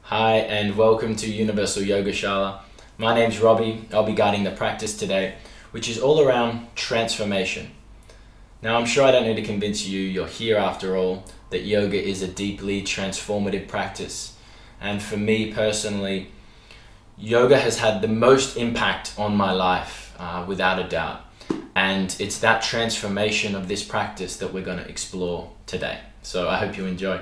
Hi and welcome to Universal Yoga Shala. My name's Robbie. I'll be guiding the practice today, which is all around transformation. Now I'm sure I don't need to convince you, you're here after all, that yoga is a deeply transformative practice. And for me personally, yoga has had the most impact on my life, without a doubt. And it's that transformation of this practice that we're going to explore today. So I hope you enjoy.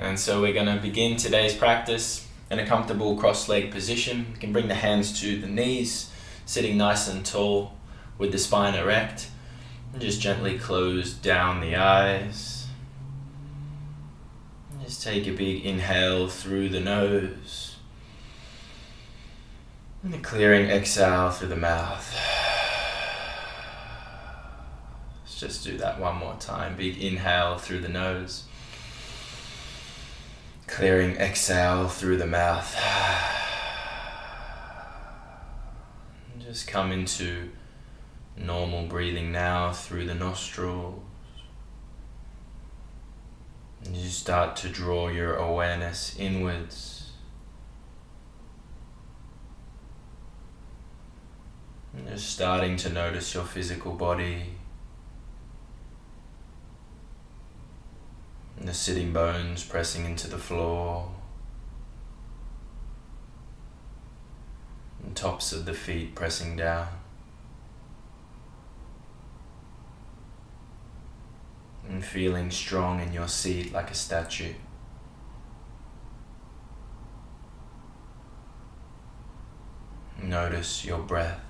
And so we're going to begin today's practice in a comfortable cross-leg position. You can bring the hands to the knees, sitting nice and tall with the spine erect. And just gently close down the eyes. And just take a big inhale through the nose. And a clearing exhale through the mouth. Let's just do that one more time. Big inhale through the nose. Clearing exhale through the mouth. And just come into normal breathing now through the nostrils. And you start to draw your awareness inwards. And just starting to notice your physical body. And the sitting bones pressing into the floor. And tops of the feet pressing down. And feeling strong in your seat like a statue. Notice your breath.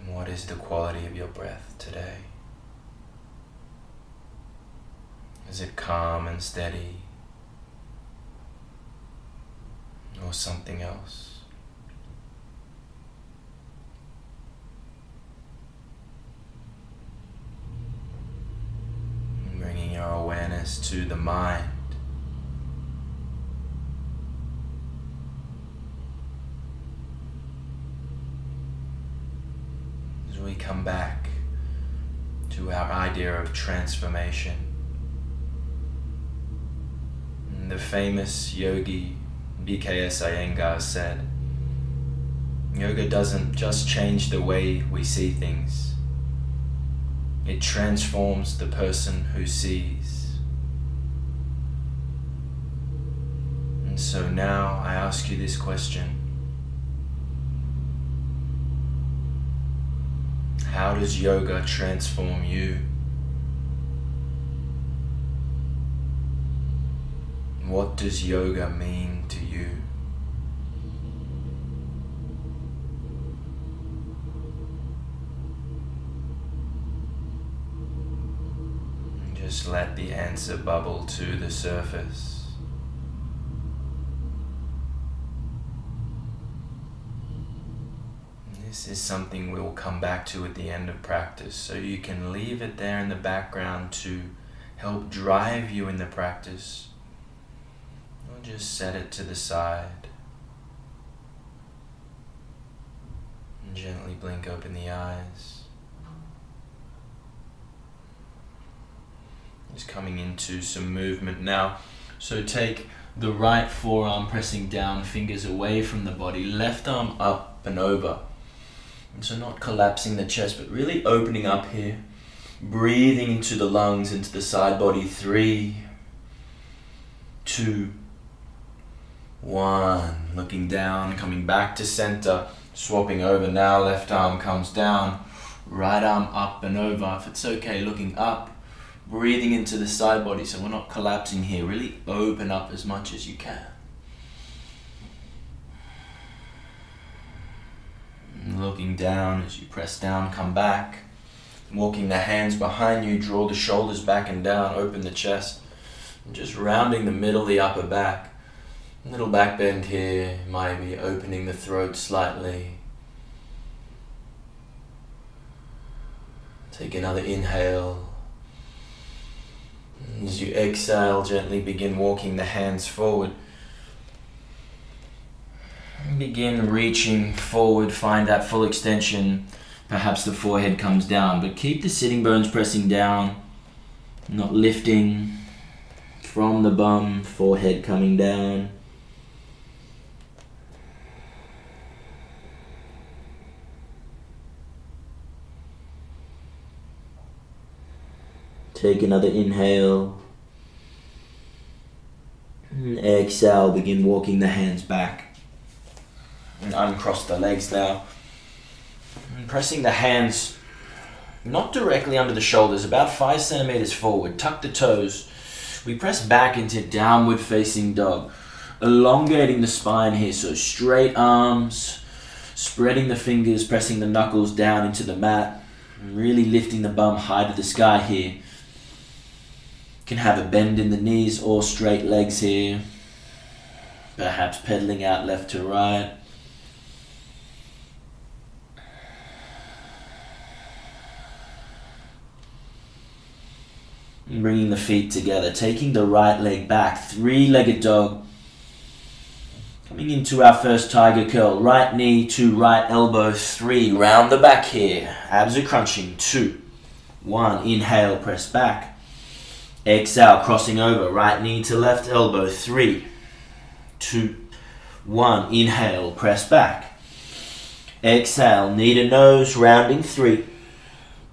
What is the quality of your breath today? Is it calm and steady, or something else? And bringing your awareness to the mind. As we come back to our idea of transformation. The famous yogi BKS Iyengar said, yoga doesn't just change the way we see things, it transforms the person who sees. And so now I ask you this question: how does yoga transform you? What does yoga mean to you? And just let the answer bubble to the surface. This is something we'll come back to at the end of practice, so you can leave it there in the background to help drive you in the practice. Just set it to the side and gently blink open the eyes. Just coming into some movement now. So take the right forearm pressing down, fingers away from the body, left arm up and over. And so not collapsing the chest, but really opening up here. Breathing into the lungs, into the side body. 3, 2, 1, looking down, coming back to center, swapping over now, left arm comes down, right arm up and over. If it's okay, looking up, breathing into the side body, so we're not collapsing here. Really open up as much as you can. And looking down as you press down, come back, walking the hands behind you, draw the shoulders back and down, open the chest, and just rounding the middle of the upper back. Little back bend here, maybe opening the throat slightly. Take another inhale. As you exhale, gently begin walking the hands forward. Begin reaching forward, find that full extension. Perhaps the forehead comes down, but keep the sitting bones pressing down, not lifting from the bum, forehead coming down. Take another inhale. And exhale, begin walking the hands back. And uncross the legs now. And pressing the hands not directly under the shoulders, about 5 centimeters forward. Tuck the toes. We press back into downward facing dog. Elongating the spine here, so straight arms. Spreading the fingers, pressing the knuckles down into the mat. And really lifting the bum high to the sky here. Can have a bend in the knees or straight legs here. Perhaps pedaling out left to right. And bringing the feet together, taking the right leg back, 3-legged dog. Coming into our first tiger curl, right knee to right elbow, 3, round the back here. Abs are crunching, 2, 1, inhale, press back. Exhale, crossing over, right knee to left elbow, 3, 2, 1, inhale, press back. Exhale, knee to nose, rounding, 3,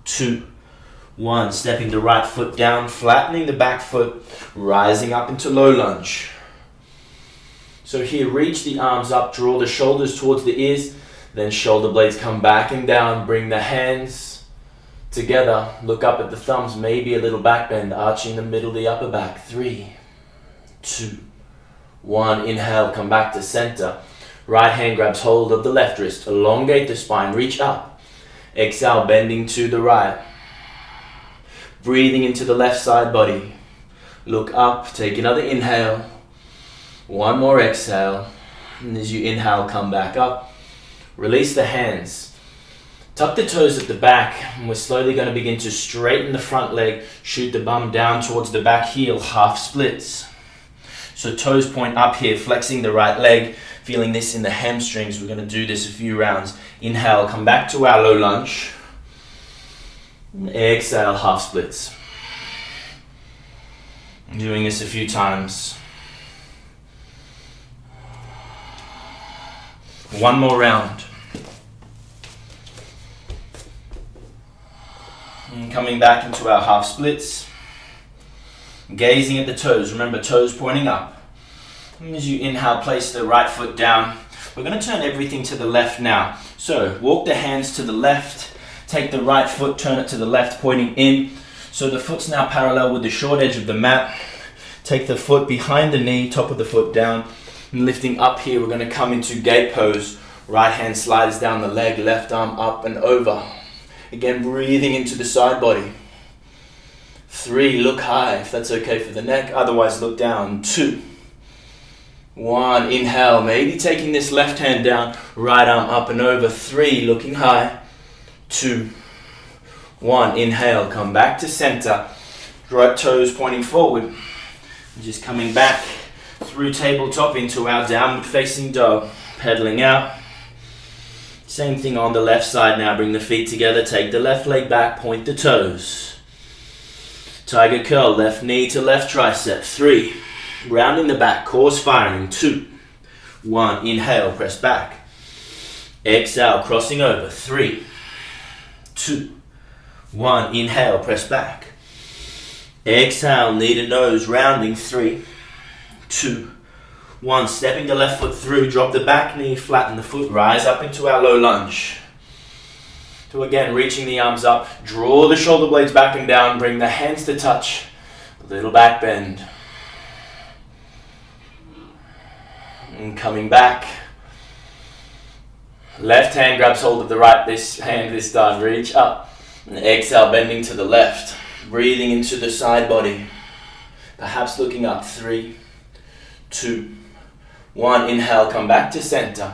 2, 1, stepping the right foot down, flattening the back foot, rising up into low lunge. So here, reach the arms up, draw the shoulders towards the ears, then shoulder blades come back and down, bring the hands together, look up at the thumbs, maybe a little back bend, arching the middle of the upper back. 3, 2, 1, inhale, come back to center. Right hand grabs hold of the left wrist, elongate the spine, reach up. Exhale, bending to the right. Breathing into the left side body. Look up, take another inhale. One more exhale. And as you inhale, come back up. Release the hands. Tuck the toes at the back, and we're slowly going to begin to straighten the front leg, shoot the bum down towards the back heel, half splits. So toes point up here, flexing the right leg, feeling this in the hamstrings. We're going to do this a few rounds. Inhale, come back to our low lunge. Exhale, half splits. I'm doing this a few times. One more round. And coming back into our half splits. Gazing at the toes. Remember, toes pointing up. And as you inhale, place the right foot down. We're going to turn everything to the left now. So, walk the hands to the left. Take the right foot, turn it to the left, pointing in. So the foot's now parallel with the short edge of the mat. Take the foot behind the knee, top of the foot down. And lifting up here, we're going to come into gate pose. Right hand slides down the leg, left arm up and over. Again, breathing into the side body. 3, look high if that's okay for the neck. Otherwise, look down. 2, 1, inhale. Maybe taking this left hand down, right arm up and over. 3, looking high. 2, 1, inhale. Come back to center. Right toes pointing forward. Just coming back through tabletop into our downward facing dog. Pedaling out. Same thing on the left side now. Bring the feet together. Take the left leg back. Point the toes. Tiger curl. Left knee to left tricep. 3. Rounding the back. Core's firing. 2. 1. Inhale. Press back. Exhale. Crossing over. 3. 2. 1. Inhale. Press back. Exhale. Knee to nose. Rounding. 3. 2. 1, stepping the left foot through, drop the back knee, flatten the foot, rise up into our low lunge. So again, reaching the arms up, draw the shoulder blades back and down, bring the hands to touch, a little back bend. And coming back. Left hand grabs hold of the right, this hand this time, reach up. And exhale, bending to the left, breathing into the side body. Perhaps looking up, 3, 2, 1, inhale, come back to center.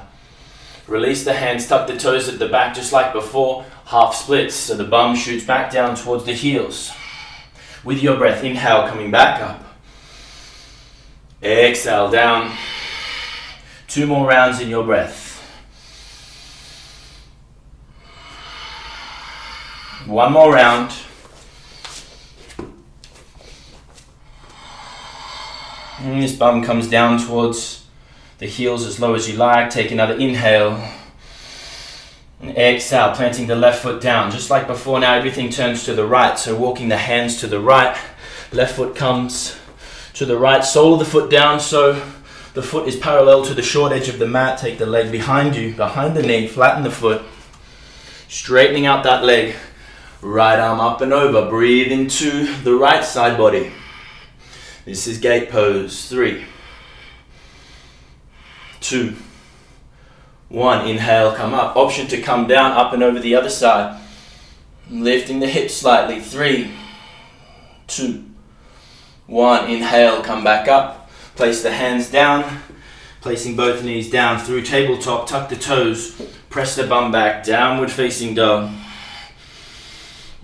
Release the hands, tuck the toes at the back just like before, half splits, so the bum shoots back down towards the heels. With your breath, inhale, coming back up. Exhale, down. 2 more rounds in your breath. One more round. And this bum comes down towards the heels as low as you like. Take another inhale. And exhale, planting the left foot down. Just like before, now everything turns to the right. So walking the hands to the right. Left foot comes to the right. Sole of the foot down so the foot is parallel to the short edge of the mat. Take the leg behind you, behind the knee. Flatten the foot. Straightening out that leg. Right arm up and over. Breathe into the right side body. This is gate pose. 3, 2, 1. Inhale, come up. Option to come down, up and over the other side. Lifting the hips slightly. 3, 2, 1. Inhale, come back up. Place the hands down. Placing both knees down through tabletop. Tuck the toes. Press the bum back. Downward facing dog.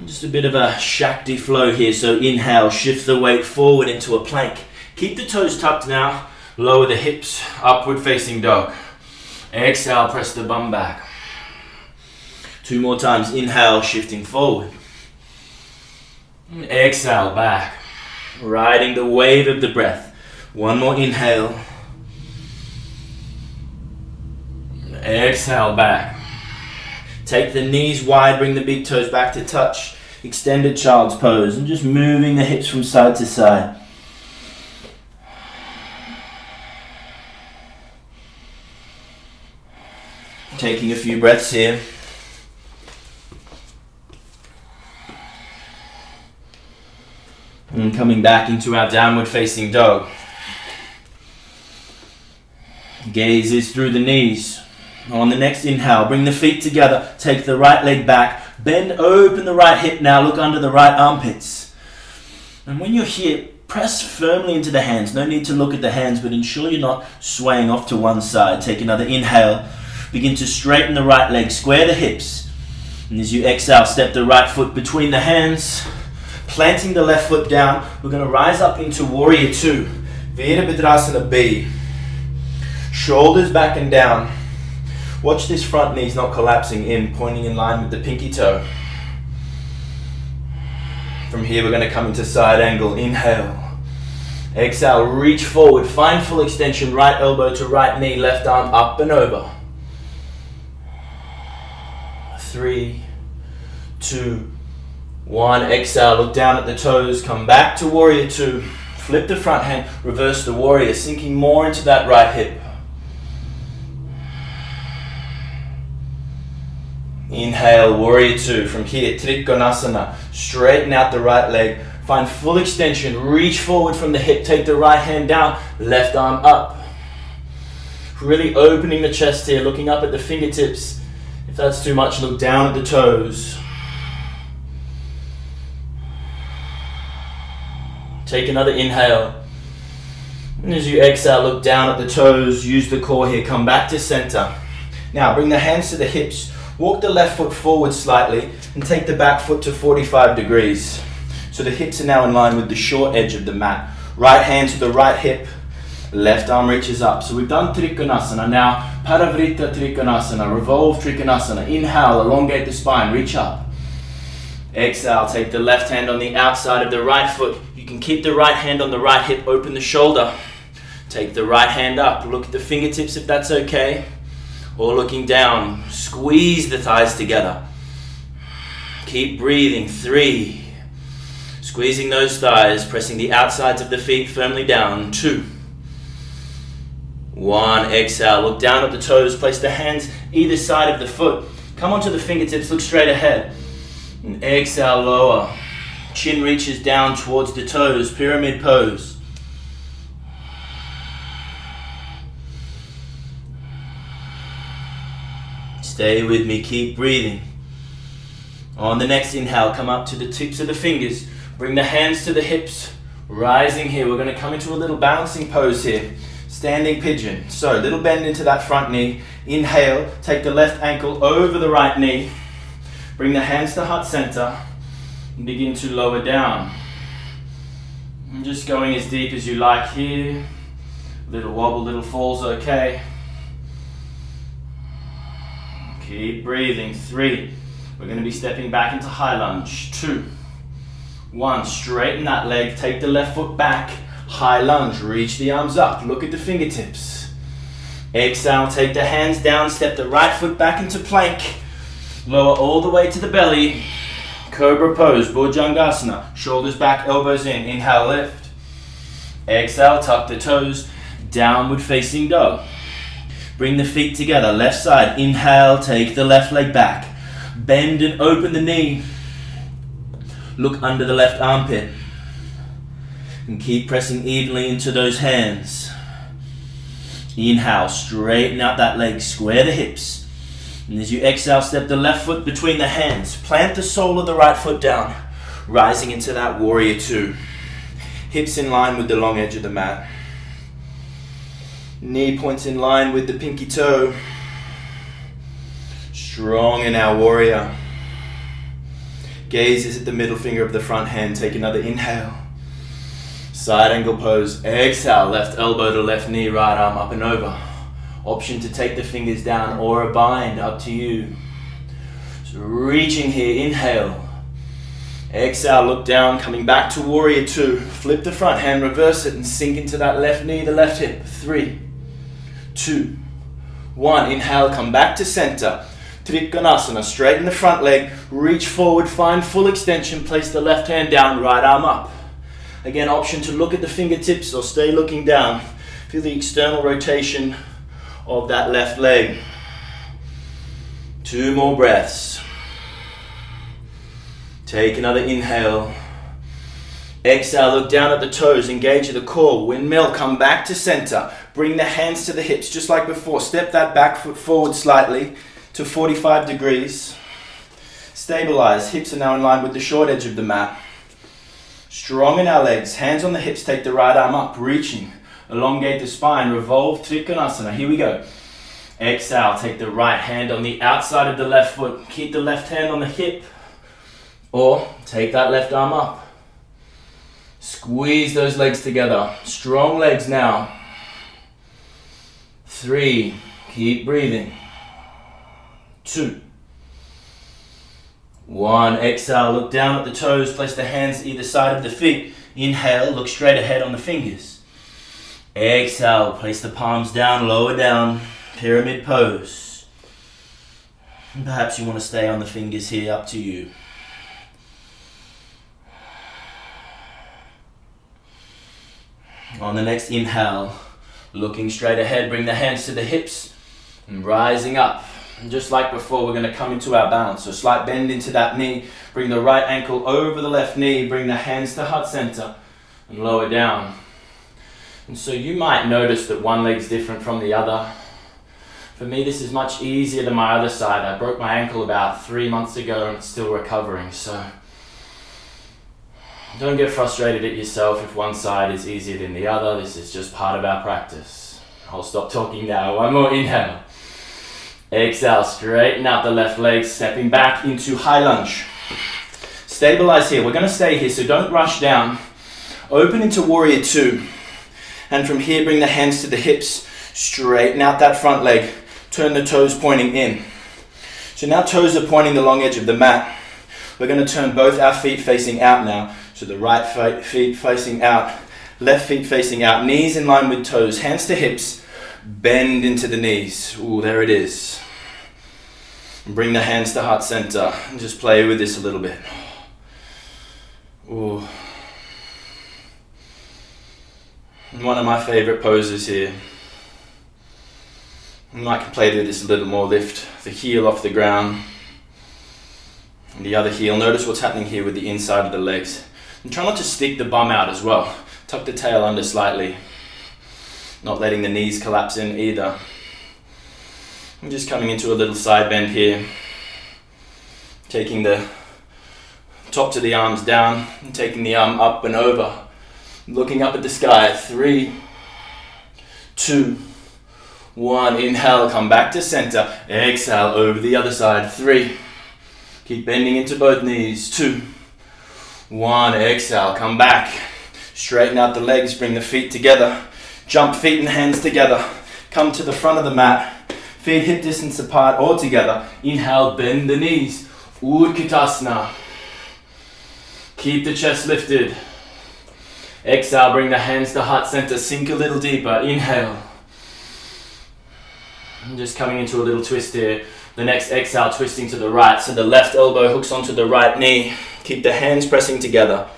Just a bit of a Shakti flow here, so inhale, shift the weight forward into a plank. Keep the toes tucked now, lower the hips, upward facing dog. Exhale, press the bum back. 2 more times, inhale, shifting forward. Exhale, back. Riding the wave of the breath. 1 more inhale. Exhale, back. Take the knees wide, bring the big toes back to touch. Extended child's pose and just moving the hips from side to side. Taking a few breaths here. And coming back into our downward facing dog. Gaze is through the knees. On the next inhale, bring the feet together, take the right leg back, bend open the right hip now, look under the right armpits. And when you're here, press firmly into the hands. No need to look at the hands, but ensure you're not swaying off to one side. Take another inhale, begin to straighten the right leg, square the hips. And as you exhale, step the right foot between the hands, planting the left foot down. We're going to rise up into Warrior 2, Virabhadrasana B. Shoulders back and down. Watch this front knees not collapsing in, pointing in line with the pinky toe. From here we're going to come into side angle. Inhale. Exhale, reach forward, find full extension, right elbow to right knee, left arm up and over. 3, 2, 1. Exhale, look down at the toes, come back to Warrior 2. Flip the front hand, reverse the warrior, sinking more into that right hip. Inhale, Warrior 2. From here, Trikanasana. Straighten out the right leg. Find full extension. Reach forward from the hip. Take the right hand down. Left arm up. Really opening the chest here. Looking up at the fingertips. If that's too much, look down at the toes. Take another inhale. And as you exhale, look down at the toes. Use the core here. Come back to center. Now, bring the hands to the hips. Walk the left foot forward slightly and take the back foot to 45 degrees. So the hips are now in line with the short edge of the mat. Right hand to the right hip, left arm reaches up. So we've done Trikanasana. Now, Parivrtta Trikanasana, Revolve Trikanasana. Inhale, elongate the spine, reach up. Exhale, take the left hand on the outside of the right foot. You can keep the right hand on the right hip, open the shoulder. Take the right hand up, look at the fingertips if that's okay. Or looking down, squeeze the thighs together. Keep breathing. 3. Squeezing those thighs, pressing the outsides of the feet firmly down. 2. 1. Exhale, look down at the toes, place the hands either side of the foot. Come onto the fingertips, look straight ahead. And exhale, lower. Chin reaches down towards the toes, pyramid pose. Stay with me, keep breathing. On the next inhale, come up to the tips of the fingers. Bring the hands to the hips, rising here. We're going to come into a little balancing pose here. Standing pigeon. So, little bend into that front knee. Inhale, take the left ankle over the right knee. Bring the hands to heart center and begin to lower down. And just going as deep as you like here. Little wobble, little falls, okay. Keep breathing. 3. We're going to be stepping back into high lunge. 2, 1, straighten that leg, take the left foot back, high lunge, reach the arms up, look at the fingertips. Exhale, take the hands down, step the right foot back into plank, lower all the way to the belly. Cobra Pose, Bhujangasana, shoulders back, elbows in, inhale, lift. Exhale, tuck the toes, downward facing dog. Bring the feet together, left side, inhale, take the left leg back. Bend and open the knee. Look under the left armpit. And keep pressing evenly into those hands. Inhale, straighten out that leg, square the hips. And as you exhale, step the left foot between the hands. Plant the sole of the right foot down, rising into that warrior 2. Hips in line with the long edge of the mat. Knee points in line with the pinky toe. Strong in our warrior. Gaze is at the middle finger of the front hand. Take another inhale. Side angle pose. Exhale, left elbow to left knee, right arm up and over. Option to take the fingers down or a bind, up to you. So reaching here, inhale. Exhale, look down, coming back to warrior 2. Flip the front hand, reverse it and sink into that left knee, the left hip. 3, 2, 1. Inhale, come back to center. Trikanasana, straighten the front leg, reach forward, find full extension, place the left hand down, right arm up. Again, option to look at the fingertips or stay looking down. Feel the external rotation of that left leg. 2 more breaths. Take another inhale. Exhale, look down at the toes, engage the core. Windmill, come back to center. Bring the hands to the hips, just like before. Step that back foot forward slightly to 45 degrees. Stabilize, hips are now in line with the short edge of the mat. Strong in our legs, hands on the hips, take the right arm up, reaching. Elongate the spine, Revolve Trikanasana. Here we go. Exhale, take the right hand on the outside of the left foot. Keep the left hand on the hip. Or take that left arm up. Squeeze those legs together. Strong legs now. 3, keep breathing. 2, 1. Exhale, look down at the toes. Place the hands either side of the feet. Inhale, look straight ahead on the fingers. Exhale, place the palms down, lower down, pyramid pose. And perhaps you want to stay on the fingers here, up to you. On the next inhale, looking straight ahead, bring the hands to the hips and rising up. And just like before, we're going to come into our balance. So slight bend into that knee, bring the right ankle over the left knee, bring the hands to heart center and lower down. And so you might notice that one leg's different from the other. For me, this is much easier than my other side. I broke my ankle about 3 months ago and it's still recovering. So don't get frustrated at yourself if one side is easier than the other. This is just part of our practice. I'll stop talking now. One more inhale. Exhale, straighten out the left leg, stepping back into high lunge. Stabilize here. We're going to stay here, so don't rush down. Open into warrior 2. And from here, bring the hands to the hips. Straighten out that front leg. Turn the toes pointing in. So now toes are pointing the long edge of the mat. We're going to turn both our feet facing out now. So the right feet facing out, left feet facing out, knees in line with toes, hands to hips, bend into the knees. Ooh, there it is. And bring the hands to heart center and just play with this a little bit. Ooh. One of my favorite poses here. And I can play with this a little more. Lift the heel off the ground. And the other heel. Notice what's happening here with the inside of the legs. And try not to stick the bum out as well. Tuck the tail under slightly. Not letting the knees collapse in either. I'm just coming into a little side bend here. Taking the top to the arms down. And taking the arm up and over. Looking up at the sky. 3, 2, 1. Inhale, come back to center. Exhale, over the other side. 3. Keep bending into both knees. 2, 1. Exhale, come back. Straighten out the legs, bring the feet together. Jump feet and hands together. Come to the front of the mat. Feet hip distance apart or together. Inhale, bend the knees. Utkatasana. Keep the chest lifted. Exhale, bring the hands to heart center, sink a little deeper. Inhale. And just coming into a little twist here. The next exhale, twisting to the right, so the left elbow hooks onto the right knee. Keep the hands pressing together.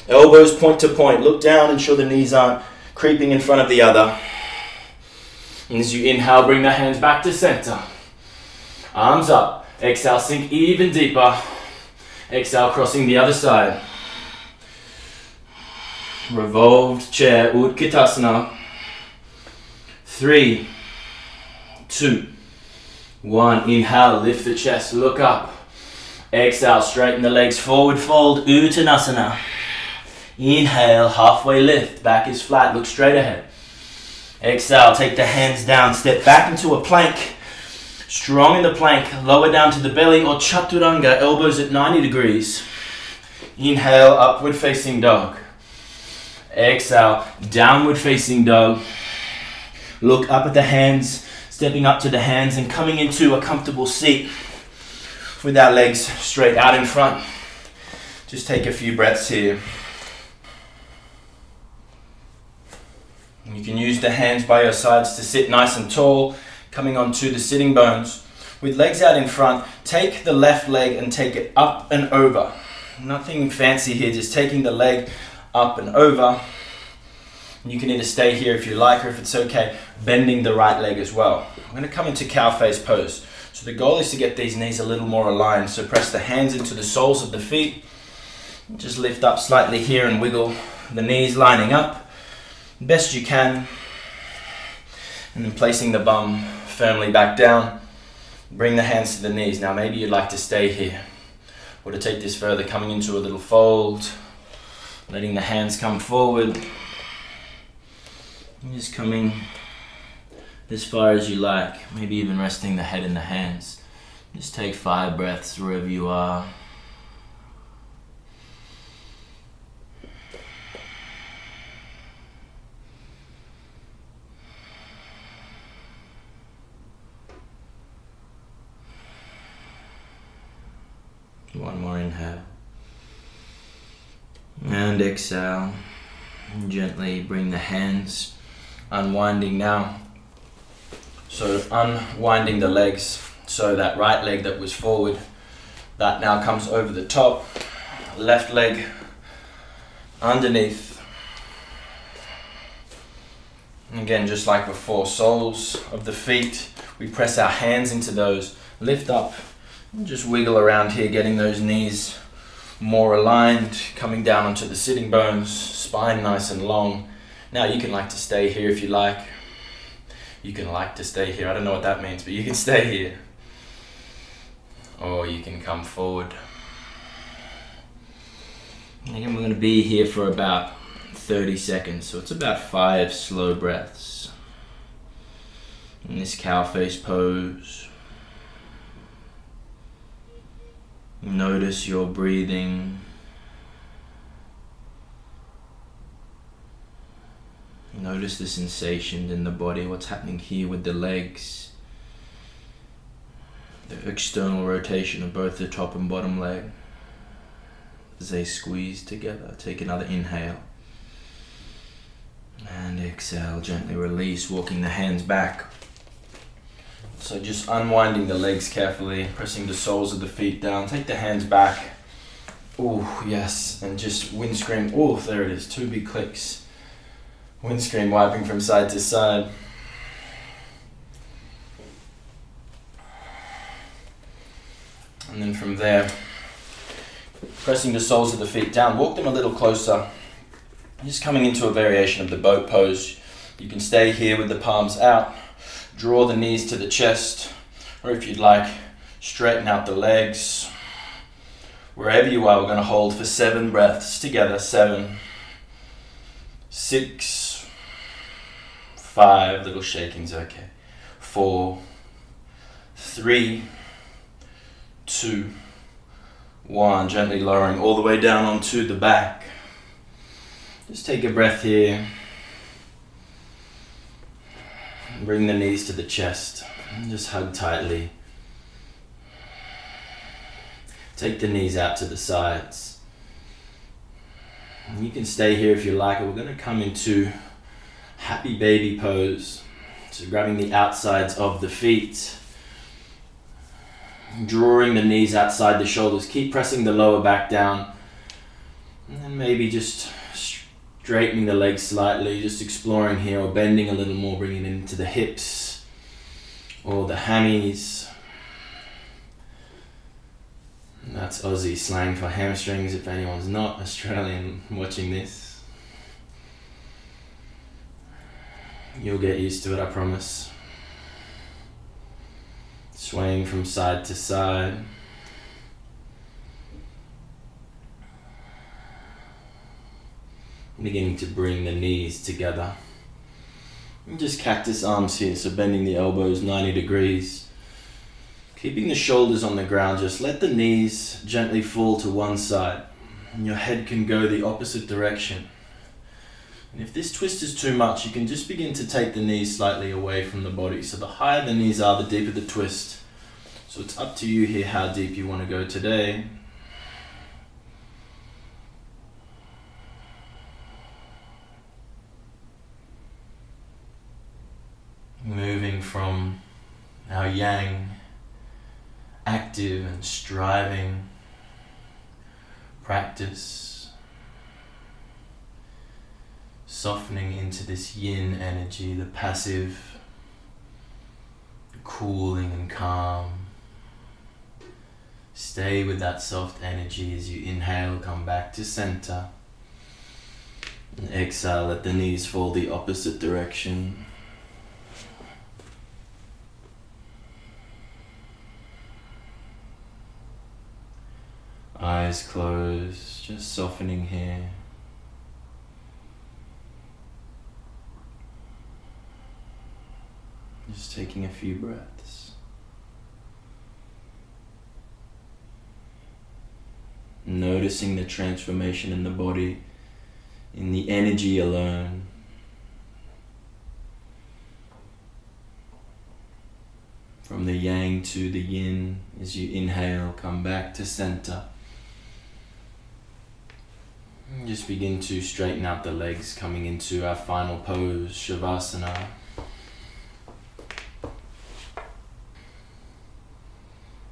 Elbows point to point. Look down, ensure the knees aren't creeping in front of the other. And as you inhale, bring the hands back to center. Arms up. Exhale, sink even deeper. Exhale, crossing the other side. Revolved chair, Utkatasana. 3, 2, 1. Inhale, lift the chest, look up. Exhale, straighten the legs, forward fold, Uttanasana. Inhale, halfway lift, back is flat, look straight ahead. Exhale, take the hands down, step back into a plank. Strong in the plank, lower down to the belly or chaturanga, elbows at 90 degrees. Inhale, upward facing dog. Exhale, downward facing dog. Look up at the hands, stepping up to the hands and coming into a comfortable seat with our legs straight out in front. Just take a few breaths here. And you can use the hands by your sides to sit nice and tall, coming onto the sitting bones. With legs out in front, take the left leg and take it up and over. Nothing fancy here, just taking the leg up and over. You can either stay here if you like, or if it's okay, bending the right leg as well. I'm going to come into cow face pose. So the goal is to get these knees a little more aligned. So press the hands into the soles of the feet. Just lift up slightly here and wiggle the knees lining up best you can. And then placing the bum firmly back down. Bring the hands to the knees. Now maybe you'd like to stay here, or to take this further, coming into a little fold. Letting the hands come forward. And just coming as far as you like. Maybe even resting the head in the hands. Just take 5 breaths wherever you are. One more inhale. And exhale. And gently bring the hands, unwinding now. So unwinding the legs, so that right leg that was forward, that now comes over the top. Left leg underneath. Again, just like before, soles of the feet, we press our hands into those, lift up, and just wiggle around here, getting those knees more aligned, coming down onto the sitting bones, spine nice and long. Now you can like to stay here if you like. You can like to stay here. I don't know what that means, but you can stay here. Or you can come forward. Again, we're going to be here for about 30 seconds, so it's about 5 slow breaths in this cow face pose. Notice your breathing. Notice the sensations in the body, what's happening here with the legs. The external rotation of both the top and bottom leg as they squeeze together. Take another inhale. And exhale, gently release, walking the hands back. So just unwinding the legs carefully, pressing the soles of the feet down. Take the hands back. Oh, yes. And just windscreen. Oh, there it is. 2 big clicks. Windscreen wiping from side to side. And then from there, pressing the soles of the feet down. Walk them a little closer. Just coming into a variation of the boat pose. You can stay here with the palms out. Draw the knees to the chest, or if you'd like, straighten out the legs. Wherever you are, we're going to hold for 7 breaths together. 7, 6, 5, little shaking's okay. 4, 3, 2, 1. Gently lowering all the way down onto the back. Just take a breath here. Bring the knees to the chest and just hug tightly. Take the knees out to the sides. You can stay here if you like. We're going to come into happy baby pose. So grabbing the outsides of the feet, drawing the knees outside the shoulders. Keep pressing the lower back down. And then maybe just straightening the legs slightly, just exploring here, or bending a little more, bringing it into the hips or the hammies. And that's Aussie slang for hamstrings if anyone's not Australian watching this. You'll get used to it, I promise. Swaying from side to side. Beginning to bring the knees together. And just cactus arms here, so bending the elbows 90 degrees. Keeping the shoulders on the ground, just let the knees gently fall to one side. And your head can go the opposite direction. And if this twist is too much, you can just begin to take the knees slightly away from the body. So the higher the knees are, the deeper the twist. So it's up to you here how deep you want to go today. Moving from our yang, active and striving practice, softening into this yin energy, the passive, cooling and calm. Stay with that soft energy as you inhale, come back to center. And exhale, let the knees fall the opposite direction. Eyes closed, just softening here. Just taking a few breaths. Noticing the transformation in the body, in the energy alone. From the yang to the yin, as you inhale, come back to center. And just begin to straighten out the legs, coming into our final pose, Shavasana.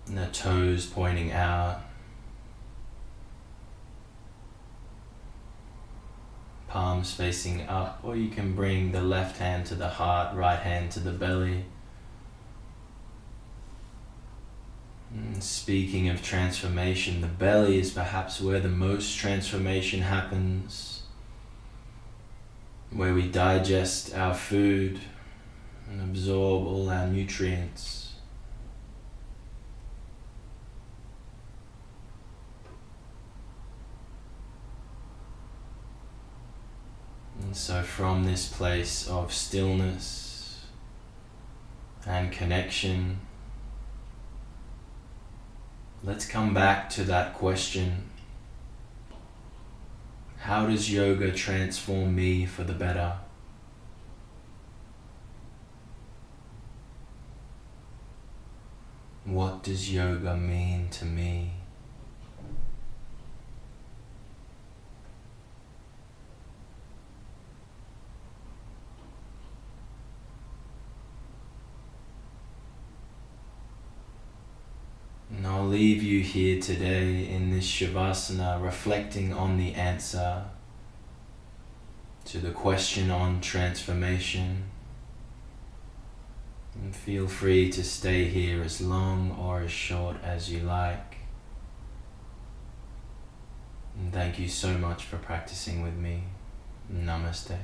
And the toes pointing out. Palms facing up, or you can bring the left hand to the heart, right hand to the belly. And speaking of transformation, the belly is perhaps where the most transformation happens, where we digest our food and absorb all our nutrients. And so from this place of stillness and connection, let's come back to that question. How does yoga transform me for the better? What does yoga mean to me? And I'll leave you here today in this Shavasana reflecting on the answer to the question on transformation. And feel free to stay here as long or as short as you like. And thank you so much for practicing with me. Namaste.